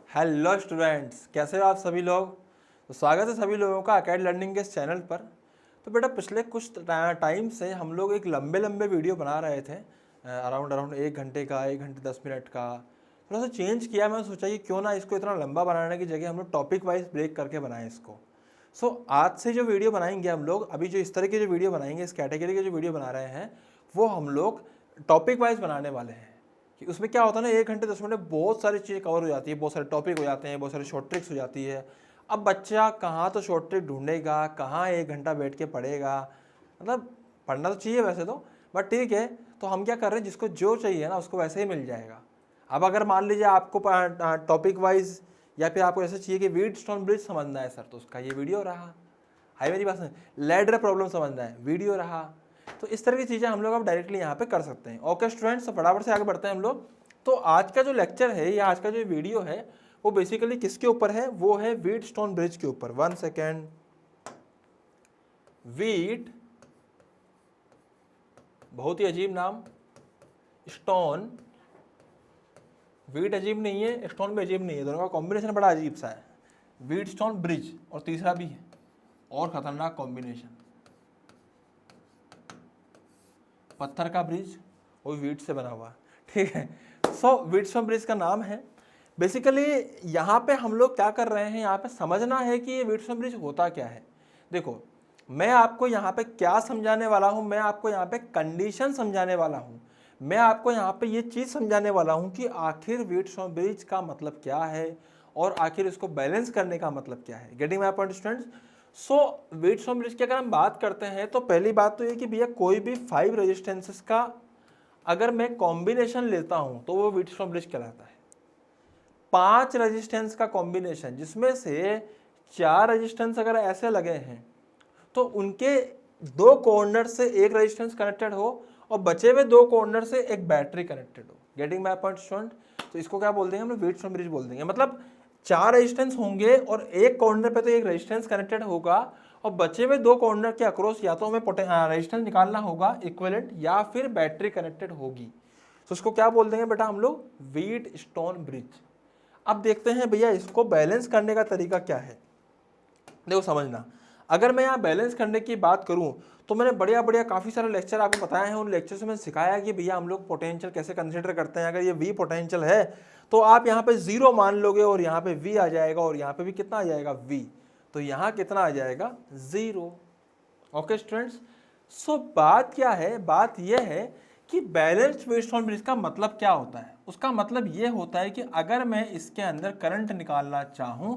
Hello students, कैसे हो आप सभी लोग। तो स्वागत है सभी लोगों का अकेड लर्निंग के इस चैनल पर। तो बेटा पिछले कुछ टाइम से हम लोग एक लंबे लंबे वीडियो बना रहे थे, अराउंड 1 घंटे का, 1 घंटे 10 मिनट का। थोड़ा सा चेंज किया, मैंने सोचा कि क्यों ना इसको इतना लंबा बनाने की जगह हम लोग टॉपिक वाइज ब्रेक करके बनाएं इसको। आज से जो वीडियो बनाएंगे हम लोग, अभी जो इस तरह की जो वीडियो बनाएंगे, इस कैटेगरी के जो वीडियो बना रहे हैं वो हम लोग टॉपिक वाइज बनाने वाले हैं। कि उसमें क्या होता है ना, 1 घंटे 10 मिनट में बहुत सारी चीज़ें कवर हो जाती है, बहुत सारे टॉपिक हो जाते हैं, बहुत सारी शॉर्ट ट्रिक्स हो जाती है। अब बच्चा कहाँ तो शॉर्ट ट्रिक ढूंढेगा, कहाँ 1 घंटा बैठ के पढ़ेगा। मतलब पढ़ना तो चाहिए वैसे तो, बट ठीक है। तो हम क्या कर रहे हैं, जिसको जो चाहिए ना उसको वैसे ही मिल जाएगा। अब अगर मान लीजिए आपको टॉपिक वाइज या फिर आपको ऐसा चाहिए कि व्हीटस्टोन ब्रिज समझना है सर, तो उसका ये वीडियो रहा। हाई मेरी बात नहीं, लैडर प्रॉब्लम समझना है, वीडियो रहा। तो इस तरह की चीज़ें हम लोग अब डायरेक्टली यहाँ पे कर सकते हैं। ओके स्टूडेंट्स, तो फटाफट से आगे बढ़ते हैं हम लोग। तो आज का जो लेक्चर है या आज का जो वीडियो है वो बेसिकली किसके ऊपर है, वो है व्हीटस्टोन ब्रिज के ऊपर। 1 सेकेंड। व्हीट, बहुत ही अजीब नाम, स्टोन। व्हीट अजीब नहीं है, स्टोन भी अजीब नहीं है, दोनों का कॉम्बिनेशन बड़ा अजीब सा है। व्हीटस्टोन ब्रिज, और तीसरा भी है और खतरनाक कॉम्बिनेशन, पत्थर का ब्रिज, वो व्हीट से बना हुआ। ठीक है। व्हीटस्टोन ब्रिज का नाम है। बेसिकली यहाँ पे हम लोग क्या कर रहे हैं, यहाँ पे समझना है कि ये व्हीटस्टोन ब्रिज होता क्या है। देखो, मैं आपको यहाँ पे क्या समझाने वाला हूँ, मैं आपको यहाँ पे कंडीशन समझाने वाला हूँ। मैं आपको यहाँ पे ये चीज़ समझाने वाला हूँ कि आखिर व्हीटस्टोन ब्रिज का मतलब क्या है और आखिर इसको बैलेंस करने का मतलब क्या है। Getting my point students. Wheatstone bridge की अगर हम बात करते हैं तो पहली बात तो ये कि भैया कोई भी 5 रेजिस्टेंसेस का अगर मैं कॉम्बिनेशन लेता हूं तो वो व्हीटस्टोन ब्रिज कहलाता है। 5 रेजिस्टेंस का कॉम्बिनेशन, जिसमें से 4 रेजिस्टेंस अगर ऐसे लगे हैं तो उनके 2 कॉर्नर से एक रेजिस्टेंस कनेक्टेड हो और बचे हुए 2 कॉर्नर से एक बैटरी कनेक्टेड हो। Getting my point student. तो इसको क्या बोल देंगे हम लोग, व्हीटस्टोन ब्रिज बोल देंगे। मतलब 4 रेजिस्टेंस होंगे और एक कॉर्नर पे तो एक रेजिस्टेंस कनेक्टेड होगा और बचे हुए 2 कॉर्नर के अक्रॉस या तो हमें रेजिस्टेंस निकालना होगा इक्विवेलेंट, या फिर बैटरी कनेक्टेड होगी। तो इसको क्या बोल देंगे बेटा हम लोग, व्हीटस्टोन ब्रिज। अब देखते हैं भैया इसको बैलेंस करने का तरीका क्या है। देखो समझना, अगर मैं यहाँ बैलेंस करने की बात करूँ तो मैंने बढ़िया बढ़िया काफ़ी सारे लेक्चर आपको बताए हैं। उन लेक्चर से मैंने सिखाया कि भैया हम लोग पोटेंशियल कैसे कंसिडर करते हैं। अगर ये वी पोटेंशियल है तो आप यहाँ पे 0 मान लोगे और यहाँ पे वी आ जाएगा, और यहाँ पे भी कितना आ जाएगा, वी। तो यहाँ कितना आ जाएगा, 0। Okay students. बात क्या है, बात यह है कि बैलेंस्ड व्हीटस्टोन ब्रिज का मतलब क्या होता है। उसका मतलब ये होता है कि अगर मैं इसके अंदर करंट निकालना चाहूं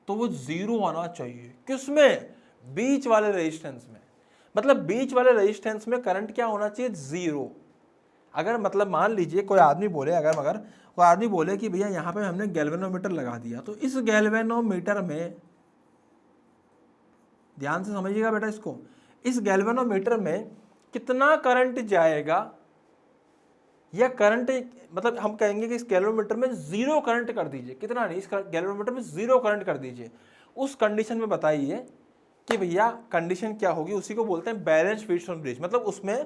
तो वो 0 आना चाहिए। किसमें, बीच वाले रेजिस्टेंस में। मतलब बीच वाले रेजिस्टेंस में करंट क्या होना चाहिए, 0। अगर मतलब मान लीजिए कोई आदमी बोले, अगर कोई आदमी बोले कि भैया यहाँ पे हमने गैल्वेनोमीटर लगा दिया, तो इस गैल्वेनोमीटर में, ध्यान से समझिएगा बेटा इसको, इस गैल्वेनोमीटर में कितना करंट जाएगा, या करंट, मतलब हम कहेंगे कि इस गैल्वेनोमीटर में 0 करंट कर दीजिए। कितना नहीं, इस गैल्वेनोमीटर में 0 करंट कर दीजिए। उस कंडीशन में बताइए कि भैया कंडीशन क्या होगी, उसी को बोलते हैं बैलेंस्ड व्हीटस्टोन ब्रिज। मतलब उसमें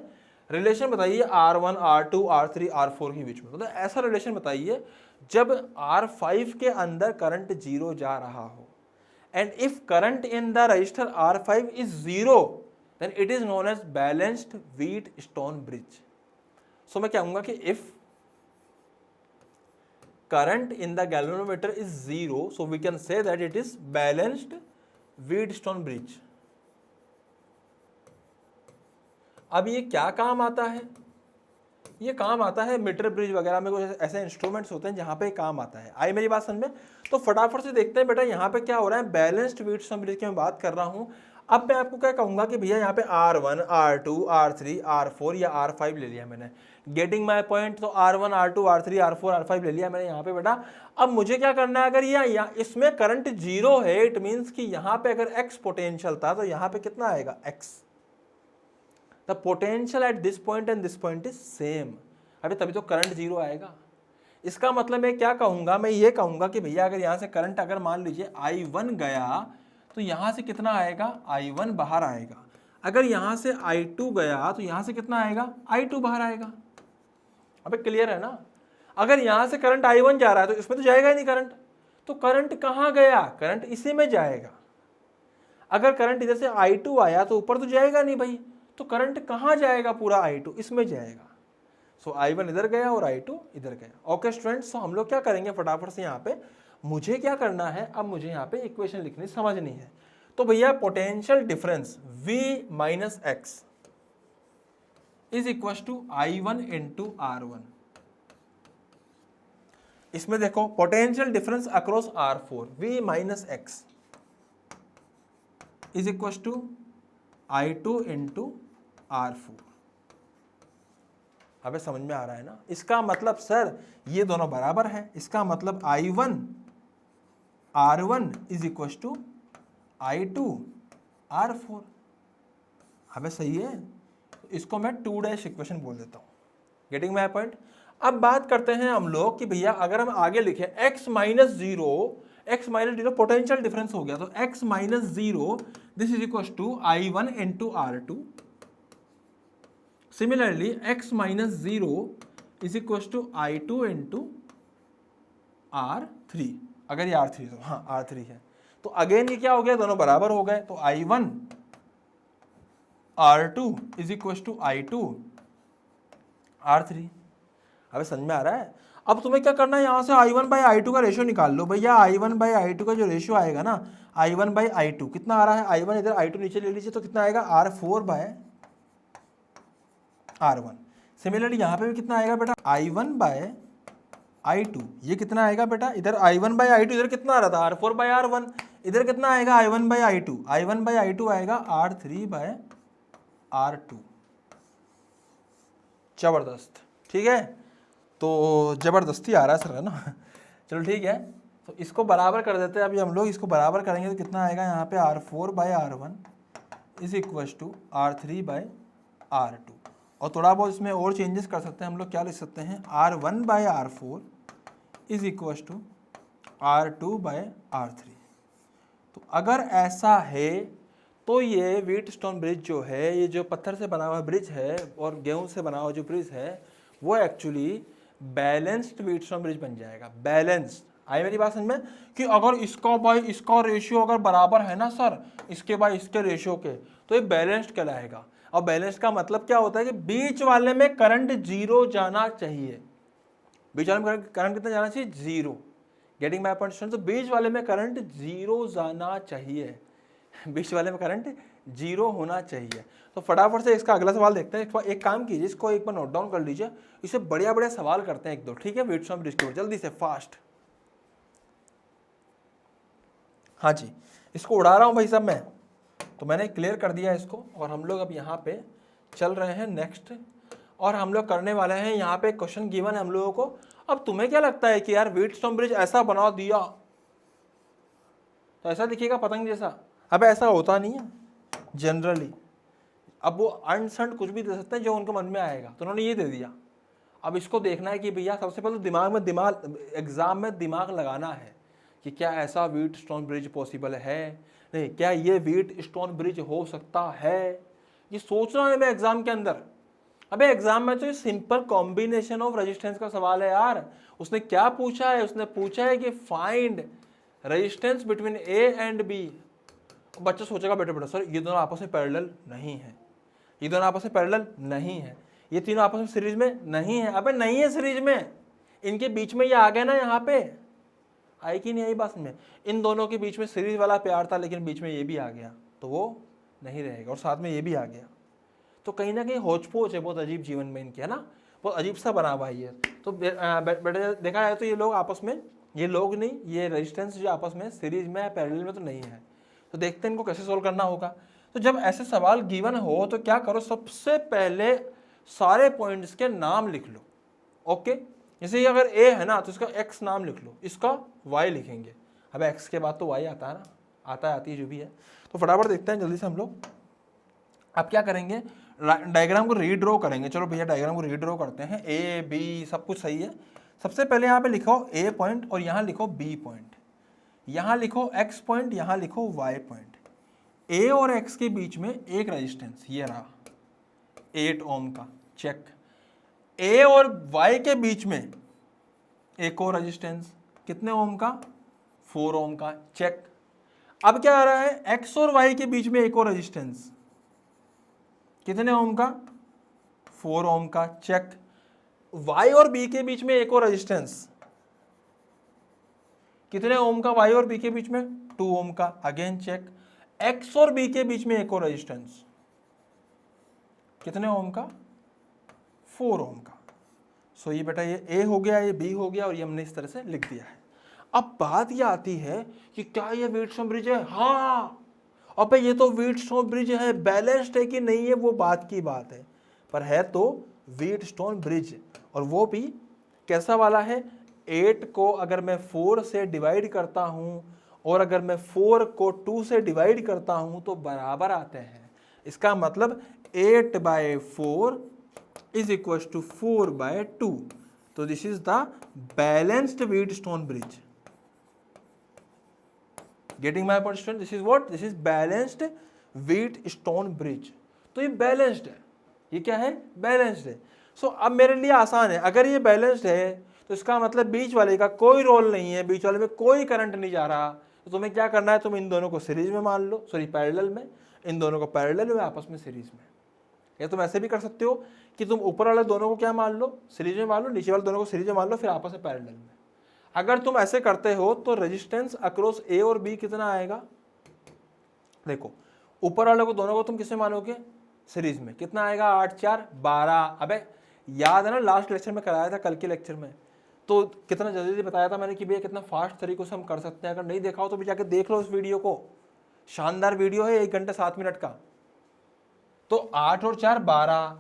रिलेशन बताइए R1 R2 R3 R4 के बीच में। मतलब ऐसा रिलेशन बताइए जब R5 के अंदर करंट 0 जा रहा हो, and if current in the register R5 is 0 then it is known as balanced Wheatstone bridge. So मैं क्या कहूंगा कि if current in the galvanometer is 0, so we can say that it is balanced Wheatstone bridge. अब ये क्या काम आता है, ये काम आता है मीटर ब्रिज वगैरह में, कुछ ऐसे इंस्ट्रूमेंट्स होते हैं जहां पे काम आता है। आई मेरी बात समझ में। तो फटाफट से देखते हैं बेटा यहाँ पे क्या हो रहा है। बैलेंस्ड व्हीटस्टोन ब्रिज की मैं बात कर रहा हूँ। अब मैं आपको क्या कहूंगा कि भैया यहाँ पे R1 R2 R3 R4 या R5 ले लिया मैंने। Getting my point. तो R1 R2 R3 R4 R5 ले लिया मैंने यहाँ पे बेटा। अब मुझे क्या करना है, अगर ये इसमें करंट 0 है, इट मीन्स कि यहाँ पे अगर X पोटेंशियल था तो यहाँ पे कितना आएगा, X। The potential at this point and this point is same. अभी तभी तो करंट 0 आएगा। इसका मतलब मैं क्या कहूंगा, मैं ये कहूंगा कि भैया अगर यहाँ से करंट अगर मान लीजिए I1 गया तो यहाँ से कितना आएगा, I1 बाहर आएगा। अगर यहाँ से I2 गया तो यहाँ से कितना आएगा, I2 बाहर आएगा। अबे क्लियर है ना। अगर यहाँ से करंट I1 जा रहा है तो इसमें तो जाएगा ही नहीं करंट, तो करंट कहाँ गया, करंट इसी में जाएगा। अगर करंट इधर से I2 आया तो ऊपर तो जाएगा नहीं भाई, तो करंट कहाँ जाएगा, पूरा I2 इसमें जाएगा। सो I1 इधर गया और I2 इधर गया। ओके स्टूडेंट्स, तो हम लोग क्या करेंगे फटाफट से यहाँ पे, मुझे क्या करना है, अब मुझे यहाँ पे इक्वेशन लिखनी समझनी है। तो भैया potential difference V minus x is equal to I1 into R1। इसमें देखो potential difference across R4 V minus x is equal to I2 into R4। अबे समझ में आ रहा है ना, इसका मतलब सर ये दोनों बराबर है, इसका मतलब I1 R1 is equal to I2 R4। अबे सही है, इसको मैं 2' इक्वेशन बोल देता हूँ। Getting my point. अब बात करते हैं हम लोग कि भैया अगर हम आगे लिखें x minus zero potential difference हो गया, तो x minus zero this is equal to I1 into R2। Similarly x minus zero is equal to I2 into R3। अगर ये R3 तो हाँ R3 है, तो अगेन ये क्या हो गया, दोनों बराबर हो गए, तो I1 R2 is equal to I2 R3। अबे समझ में आ रहा है। अब तुम्हें क्या करना है, यहाँ से I1 बाई I2 का रेशियो निकाल लो भैया। I1 बाई I2 का जो रेशियो आएगा ना, I1 बाई I2 कितना आ रहा है, I1 इधर I2 नीचे ले लीजिए, तो कितना आएगा R4 बाय R1। सिमिलरली यहाँ पे भी कितना आएगा बेटा, I1 बाय I2, ये कितना आएगा बेटा, इधर I1 बाई I2 इधर कितना आ रहा था R4 बाय R1, इधर कितना आएगा I1 by I2, I1 by I2 आएगा R3 बाय R2। जबरदस्त, ठीक है, तो जबरदस्ती आ रहा है सर, है ना। चलो ठीक है, तो इसको बराबर कर देते हैं। अभी हम लोग इसको बराबर करेंगे तो कितना आएगा यहाँ पे, R4 by R1 is equal to R3 by R2। और थोड़ा बहुत इसमें और चेंजेस कर सकते हैं हम लोग, क्या लिख सकते हैं, R1 by R4 is equal to R2 by R3। तो अगर ऐसा है तो ये व्हीटस्टोन ब्रिज जो है, ये जो पत्थर से बना हुआ ब्रिज है और गेहूं से बना हुआ जो ब्रिज है, वो एक्चुअली बैलेंस्ड व्हीटस्टोन ब्रिज बन जाएगा। बैलेंस्ड, आई मेरी बात समझ में, कि अगर इसका बाय इसका रेशियो अगर बराबर है ना सर, इसके बाय इसके रेशियो के, तो ये बैलेंस्ड कहलाएगा। और बैलेंस्ड का मतलब क्या होता है कि बीच वाले में करंट जीरो जाना चाहिए। बीच वाले में करंट कितना जाना चाहिए, जीरो। Getting my point. तो बीच वाले में करंट जीरो जाना चाहिए, बीच वाले में करंट जीरो होना चाहिए। तो फटाफट से इसका अगला सवाल देखते हैं। एक काम कीजिए, इसको एक बार नोट डाउन कर लीजिए, इसे बढ़िया बढ़िया सवाल करते हैं एक दो, ठीक है, व्हीटस्टोन ब्रिज के ऊपर, जल्दी से फास्ट। हाँ जी, इसको उड़ा रहा हूँ भाई साहब मैं, तो मैंने क्लियर कर दिया इसको। और हम लोग अब यहाँ पे चल रहे हैं नेक्स्ट, और हम लोग करने वाले हैं यहाँ पे क्वेश्चन गिवन है हम लोगों को। अब तुम्हें क्या लगता है कि यार व्हीटस्टोन ब्रिज ऐसा बना दिया तो ऐसा दिखेगा पतंग जैसा? अब ऐसा होता नहीं है जनरली। अब वो अनसंट कुछ भी दे सकते हैं जो उनके मन में आएगा, तो उन्होंने ये दे दिया। अब इसको देखना है कि भैया सबसे पहले दिमाग एग्जाम में दिमाग लगाना है कि क्या ऐसा व्हीटस्टोन ब्रिज पॉसिबल है, नहीं क्या ये व्हीटस्टोन ब्रिज हो सकता है, ये सोचना है मैं एग्जाम के अंदर। अबे एग्जाम में तो ये सिंपल कॉम्बिनेशन ऑफ रेजिस्टेंस का सवाल है यार। उसने क्या पूछा है, उसने पूछा है कि find resistance between A and B. बच्चा सोचेगा बेटा बेटा सर ये दोनों आपस में पैरेलल नहीं है, ये दोनों आपस में पैरेलल नहीं है, ये तीनों आपस में सीरीज में नहीं है। अबे नहीं है सीरीज में, इनके बीच में ये आ गया ना, यहाँ पे आई कि नहीं आई बात में, इन दोनों के बीच में सीरीज वाला प्यार था, लेकिन बीच में ये भी आ गया तो वो नहीं रहेगा, और साथ में ये भी आ गया। तो कहीं ना कहीं होच पोच है बहुत अजीब जीवन में इनके, है ना, बहुत अजीब सा बना हुआ है। तो बेटा देखा जाए तो ये लोग आपस में, ये लोग नहीं, ये रेजिस्टेंस जो आपस में सीरीज में पैरेलल में तो नहीं है। तो देखते हैं इनको कैसे सोल्व करना होगा। तो जब ऐसे सवाल गिवन हो तो क्या करो, सबसे पहले सारे पॉइंट्स के नाम लिख लो। ओके, जैसे ये अगर ए है ना तो इसका एक्स नाम लिख लो, इसका वाई लिखेंगे। अब एक्स के बाद तो वाई आता है ना, आती है जो भी है। तो फटाफट देखते हैं जल्दी से हम लोग। अब क्या करेंगे, डायग्राम को रीड्रॉ करेंगे। चलो भैया डायग्राम को रीड्रॉ करते हैं। ए बी सब कुछ सही है। सबसे पहले यहाँ पे लिखो ए पॉइंट और यहाँ लिखो बी पॉइंट, यहाँ लिखो एक्स पॉइंट, यहाँ लिखो वाई पॉइंट। ए और एक्स के बीच में एक रेजिस्टेंस ये रहा 8 ओम का, चेक। ए और वाई के बीच में एक और रेजिस्टेंस कितने ओम का, 4 ओम का, चेक। अब क्या आ रहा है, एक्स और वाई के बीच में एक और रेजिस्टेंस, कितने ओम का, 4 ओम का, चेक। वाई और बी के बीच में एक और रेजिस्टेंस, कितने ओम का, वाई और बी के बीच में 2 ओम का, अगेन चेक। एक्स और बी के बीच में एक और रेजिस्टेंस, कितने ओम का, 4 ओम का। सो ये बेटा ये ए हो गया, ये बी हो गया, और ये हमने इस तरह से लिख दिया है। अब बात ये आती है कि क्या ये व्हीटस्टोन ब्रिज है? हाँ, अबे ये तो व्हीटस्टोन ब्रिज है, बैलेंस्ड है कि नहीं है वो बात की बात है, पर है तो व्हीटस्टोन ब्रिज। और वो भी कैसा वाला है, 8 को अगर मैं 4 से डिवाइड करता हूं और अगर मैं 4 को 2 से डिवाइड करता हूं तो बराबर आते हैं। इसका मतलब 8/4 इज इक्वल टू 4/2। तो this is the balanced Wheatstone bridge. Getting my point student? This is what, this is balanced Wheatstone bridge. तो ये बैलेंस्ड है, ये क्या है, बैलेंस्ड है। सो अब मेरे लिए आसान है, अगर ये बैलेंस्ड है तो इसका मतलब बीच वाले का कोई रोल नहीं है, बीच वाले में कोई करंट नहीं जा रहा, तो तुम्हें क्या करना है, तुम इन दोनों को सीरीज में मान लो, सॉरी पैरेलल में, इन दोनों को पैरेलल में, आपस में सीरीज में। या तुम ऐसे भी कर सकते हो कि तुम ऊपर वाले दोनों को क्या मान लो, सीरीज में मान लो, नीचे वाले दोनों को सीरीज में मान लो, फिर आपस में पैरेलल में। अगर तुम ऐसे करते हो तो रेजिस्टेंस अक्रॉस ए और बी कितना आएगा, देखो ऊपर वाले को दोनों को तुम किसमें मानोगे, सीरीज में, कितना आएगा, 8 4 12। अबे याद है ना, लास्ट लेक्चर में कराया था, कल के लेक्चर में, तो कितना जल्दी बताया था मैंने कि भैया कितना फास्ट तरीके से हम कर सकते हैं। अगर नहीं देखा हो तो भी जाके देख लो उस वीडियो को, शानदार वीडियो है, 1 घंटे 7 मिनट का। तो 8 और 4 12,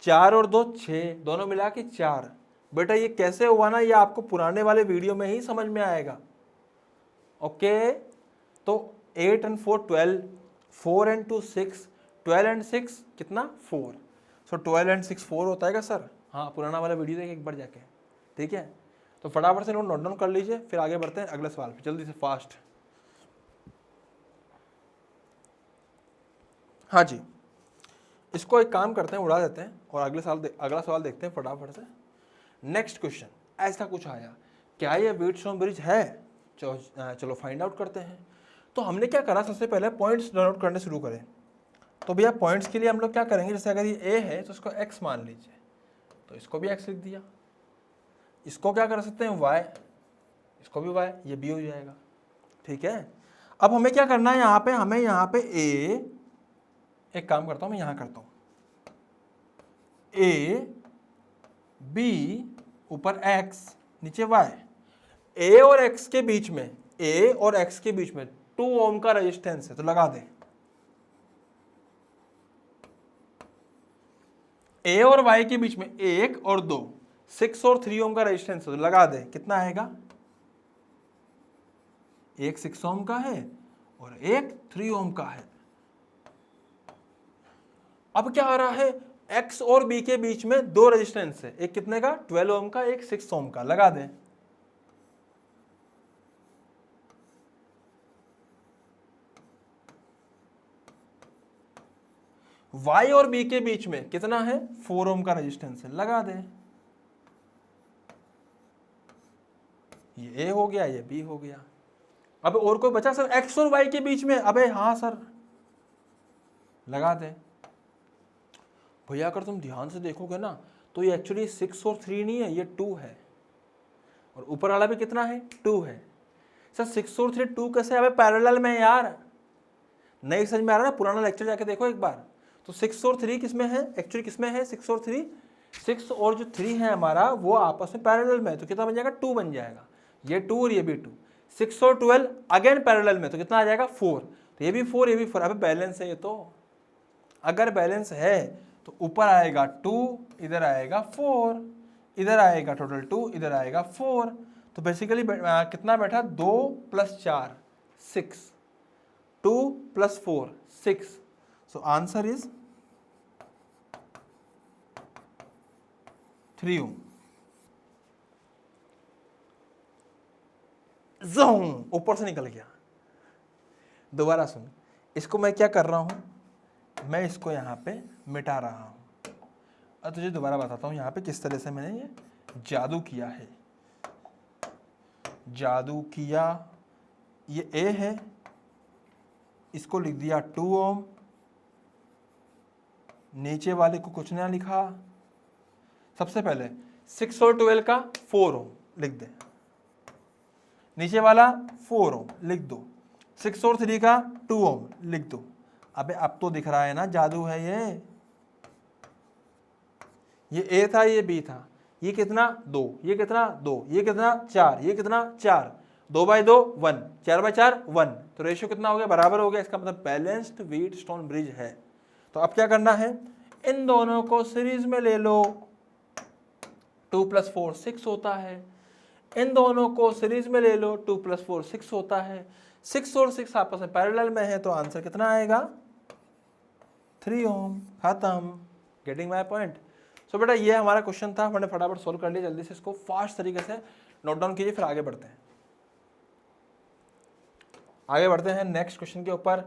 4 और 2 6, दोनों मिला के 4। बेटा ये कैसे हुआ ना, ये आपको पुराने वाले वीडियो में ही समझ में आएगा। ओके, तो 8 and 4 12, 4 and 2 6, 12 and 6 कितना 4। सो 12 and 6 4 होता है क्या सर? हाँ, पुराना वाला वीडियो देख एक बार जाके, ठीक है। तो फटाफट से नोट डाउन कर लीजिए, फिर आगे बढ़ते हैं अगले सवाल पे, जल्दी से फास्ट। हाँ जी, इसको एक काम करते हैं, उड़ा देते हैं और अगला सवाल देखते हैं फटाफट से। नेक्स्ट क्वेश्चन ऐसा कुछ आया, क्या ये व्हीटस्टोन ब्रिज है? चलो फाइंड आउट करते हैं। तो हमने क्या करा, सबसे पहले पॉइंट्स नोट करने शुरू करें। तो भैया पॉइंट्स के लिए हम लोग क्या करेंगे, जैसे अगर ये ए है तो इसको एक्स मान लीजिए, तो इसको भी एक्स लिख दिया। इसको क्या कर सकते हैं, वाई, इसको भी वाई, ये बी हो जाएगा, ठीक है। अब हमें क्या करना है, यहाँ पे हमें यहाँ पे ए, एक काम करता हूँ मैं, यहाँ करता हूँ ए बी ऊपर एक्स नीचे वाई। ए और एक्स के बीच में, ए और एक्स के बीच में 2 ओम का रेजिस्टेंस है, तो लगा दे। ए और वाई के बीच में 1 और 2, 6 और 3 ओम का रेजिस्टेंस है, तो लगा दे। कितना आएगा, एक 6 ओम का है और एक 3 ओम का है। अब क्या आ रहा है, एक्स और बी के बीच में 2 रेजिस्टेंस है, एक कितने का, 12 ओम का, एक 6 ओम का, लगा दें। वाई और बी के बीच में कितना है, 4 ओम का रेजिस्टेंस है, लगा दें। ये ए हो गया, ये बी हो गया। अब और कोई बचा सर, एक्स और वाई के बीच में? अबे हाँ सर, लगा दें। भैया अगर तुम ध्यान से देखोगे ना तो ये एक्चुअली 6 और 3 नहीं है, ये 2 है, और ऊपर वाला भी कितना है, 2 है। सर 6 और 3 2 कैसे, अबे पैरेलल में यार, नहीं समझ में आ रहा ना, पुराना लेक्चर जाके देखो एक बार। तो 6 और 3 किसमें है, एक्चुअली किसमें है, 6 और 3, 6 और जो 3 है हमारा वो आपस में पैरेलल में है, तो कितना बन जाएगा, 2 बन जाएगा। ये 2 और ये भी 2, 6 और 12 अगेन पैरेलल में, तो कितना आ जाएगा, 4। तो ये भी 4, ये भी 4। अबे बैलेंस है ये तो, अगर बैलेंस है तो ऊपर आएगा 2, इधर आएगा 4, इधर आएगा टोटल 2, इधर आएगा 4। तो बेसिकली कितना बैठा, 2 + 4 6, 2 + 4 6। सो आंसर इज 3 ओम। ऊपर से निकल गया। दोबारा सुन, इसको मैं क्या कर रहा हूं, मैं इसको यहाँ पे मिटा रहा हूँ। अब तुझे दोबारा बताता हूँ यहाँ पे किस तरह से मैंने ये जादू किया है। जादू किया ये ए है, इसको लिख दिया 2 ओम, नीचे वाले को कुछ ना लिखा। सबसे पहले 6 और 12 का 4 ओम लिख दे, नीचे वाला 4 ओम लिख दो, 6 और 3 का 2 ओम लिख दो। अबे अब तो दिख रहा है ना, जादू है ये ए था, ये बी था, ये कितना 2, ये कितना 2, ये कितना 4, ये कितना 4, 2 बाई 2 1, 4 बाई 4 1, तो रेशियो कितना हो गया, बराबर हो गया। इसका मतलब बैलेंस्ड व्हीटस्टोन ब्रिज है। तो अब क्या करना है, इन दोनों को सीरीज में ले लो, 2 + 4 6 होता है। इन दोनों को सीरीज में ले लो, 2 + 4 6 होता है। 6 और 6 आपस में पैरेलल में है, तो आंसर कितना आएगा, 3 ओम। खत्म। Getting my point. सो बेटा ये हमारा क्वेश्चन था, मैंने फटाफट सोल्व कर लिया। जल्दी से इसको फास्ट तरीके से नोट डाउन कीजिए, फिर आगे बढ़ते हैं। आगे बढ़ते हैं नेक्स्ट क्वेश्चन के ऊपर।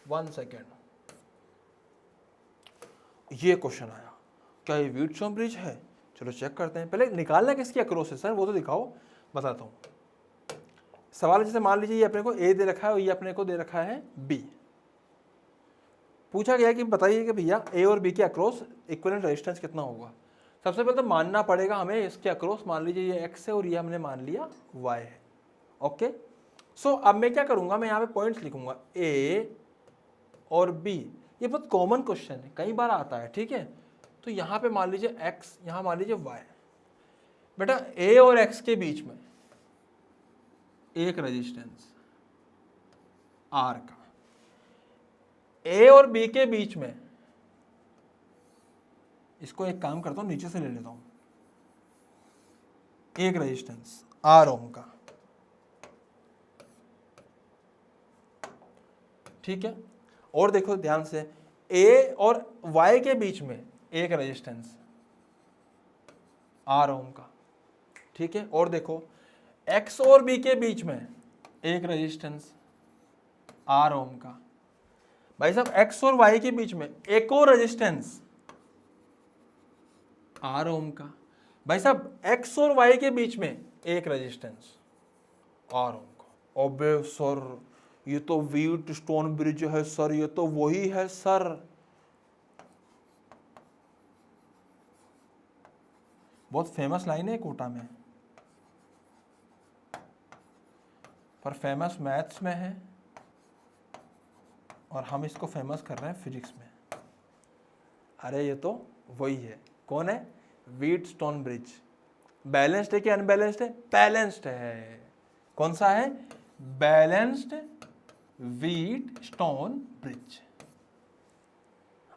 1 सेकेंड, ये क्वेश्चन आया, क्या ये व्हीटस्टोन ब्रिज है? चलो चेक करते हैं। पहले निकालना किसकी अक्रॉस है सर, वो तो दिखाओ, बताता हूँ। सवाल जैसे मान लीजिए ये अपने को ए दे रखा है और ये अपने को दे रखा है बी। पूछा गया कि बताइए कि भैया ए और बी के अक्रॉस इक्विवेलेंट रेजिस्टेंस कितना होगा। सबसे पहले तो मानना पड़ेगा हमें इसके अक्रॉस, मान लीजिए ये एक्स है और ये हमने मान लिया वाई है। ओके, सो अब मैं क्या करूंगा, मैं यहाँ पे पॉइंट्स लिखूंगा ए और बी। ये बहुत कॉमन क्वेश्चन है, कई बार आता है, ठीक है। तो यहाँ पे मान लीजिए एक्स, यहाँ मान लीजिए वाई। बेटा ए और एक्स के बीच में एक रेजिस्टेंस आर का, ए और बी के बीच में, इसको एक काम करता हूं नीचे से ले लेता हूं, एक रेजिस्टेंस आर ओम का, ठीक है। और देखो ध्यान से, ए और वाई के बीच में एक रेजिस्टेंस आर ओम का, ठीक है। और देखो एक्स और बी के बीच में एक रेजिस्टेंस आर ओम का। भाई साहब एक्स और वाई के बीच में एक और रेजिस्टेंस आर ओम का। भाई साहब एक्स और वाई के बीच में एक रेजिस्टेंस आर ओम का। अबे सर ये तो व्हीटस्टोन ब्रिज है सर, ये तो वही है सर। बहुत फेमस लाइन है कोटा में, पर फेमस मैथ्स में है और हम इसको फेमस कर रहे हैं फिजिक्स में। अरे ये तो वही है। कौन है? Wheatstone bridge. बैलेंस्ड है कि अनबैलेंस्ड है? बैलेंस्ड है। कौन सा है? Balanced Wheatstone bridge.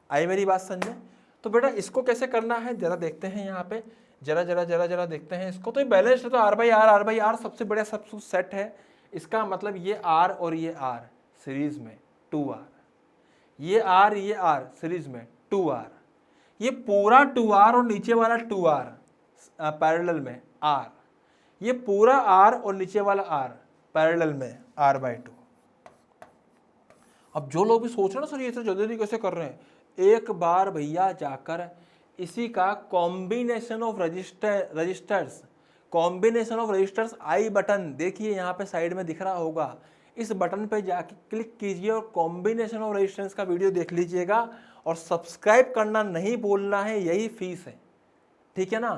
आई मेरी बात संजय? तो बेटा इसको कैसे करना है जरा देखते हैं यहाँ पे, जरा देखते हैं इसको। तो ये बैलेंस्ड है तो आर बाई आर सबसे बढ़िया सब सेट है। इसका मतलब ये आर और ये आर सीरीज में 2R, ये आर सीरीज में 2R, ये पूरा 2R और नीचे वाला 2R पैरेलल में R, ये पूरा R और नीचे वाला R पैरेलल में R/2। अब जो लोग भी सोच रहे हैं ना सर ये तो जल्दी कैसे कर रहे हैं, एक बार भैया जाकर इसी का combination of resistors, combination of resistors आई बटन देखिए यहाँ पे साइड में दिख रहा होगा, इस बटन पे जाके क्लिक कीजिए और कॉम्बिनेशन ऑफ रजिस्टेंस का वीडियो देख लीजिएगा। और सब्सक्राइब करना नहीं भूलना है, यही फीस है, ठीक है ना।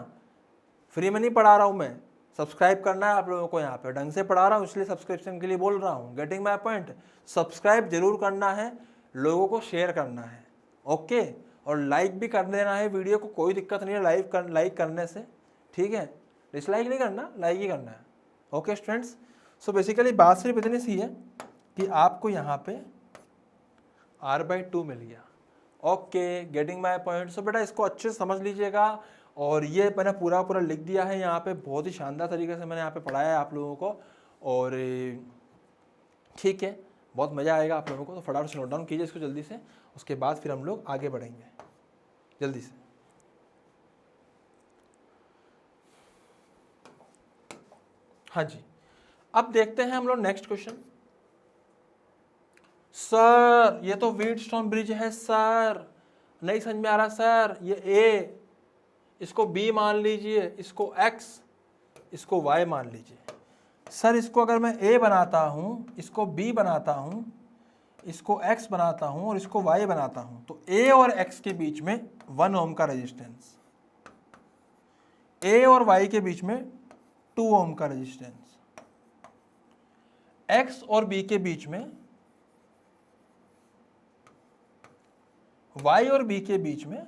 फ्री में नहीं पढ़ा रहा हूँ मैं, सब्सक्राइब करना है आप लोगों को। यहाँ पे ढंग से पढ़ा रहा हूँ इसलिए सब्सक्रिप्शन के लिए बोल रहा हूँ। Getting my point? सब्सक्राइब जरूर करना है, लोगों को शेयर करना है, ओके। और लाइक भी कर देना है वीडियो को, कोई दिक्कत नहीं है लाइक करने से, ठीक है। डिसलाइक नहीं करना, लाइक ही करना है, ओके स्टूडेंट्स। सो बेसिकली बात सिर्फ इतनी सी है कि आपको यहाँ पे R/2 मिल गया, okay. Getting my point? So बेटा इसको अच्छे से समझ लीजिएगा। और ये मैंने पूरा लिख दिया है यहाँ पे, बहुत ही शानदार तरीके से मैंने यहाँ पे पढ़ाया है आप लोगों को। और ठीक है, बहुत मज़ा आएगा आप लोगों को। तो फटाफट से नोट डाउन कीजिए इसको जल्दी से, उसके बाद फिर हम लोग आगे बढ़ेंगे जल्दी से। हाँ जी, अब देखते हैं हम लोग नेक्स्ट क्वेश्चन। सर ये तो व्हीटस्टोन ब्रिज है सर, नहीं समझ में आ रहा सर। ये ए, इसको बी मान लीजिए, इसको एक्स, इसको वाई मान लीजिए। सर इसको अगर मैं a बनाता हूँ, इसको b बनाता हूँ, इसको x बनाता हूँ और इसको y बनाता हूँ, तो a और x के बीच में 1 ओम का रेजिस्टेंस, a और y के बीच में 2 ओम का रेजिस्टेंस, x और b के बीच में, y और b के बीच में,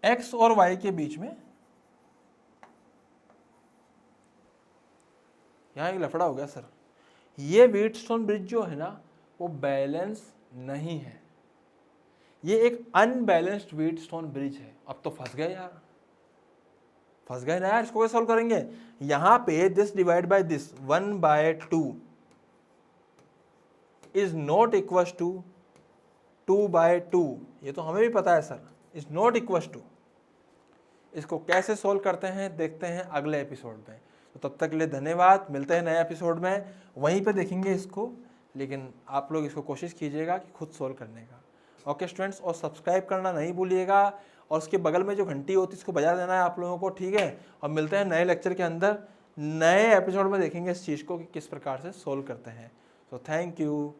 x और y के बीच में, यहां एक लफड़ा हो गया सर, ये व्हीटस्टोन ब्रिज जो है ना वो बैलेंस नहीं है, ये एक अनबैलेंस्ड व्हीटस्टोन ब्रिज है। अब तो फंस गए यार, फंस गए ना यार, इसको कैसे सॉल्व करेंगे? यहां पे this divide by this 1/2 is not equal to 2/2, ये तो हमें भी पता है sir, is not equal to. इसको कैसे सॉल्व करते हैं देखते हैं अगले एपिसोड में। तो तब तक के लिए धन्यवाद, मिलते हैं नए एपिसोड में, वहीं पे देखेंगे इसको, लेकिन आप लोग इसको कोशिश कीजिएगा कि खुद सॉल्व करने का। ओके स्टूडेंट्स, और सब्सक्राइब करना नहीं भूलिएगा, और उसके बगल में जो घंटी होती है इसको बजा देना है आप लोगों को, ठीक है। और मिलते हैं नए लेक्चर के अंदर, नए एपिसोड में देखेंगे इस चीज़ को कि किस प्रकार से सॉल्व करते हैं। तो थैंक यू।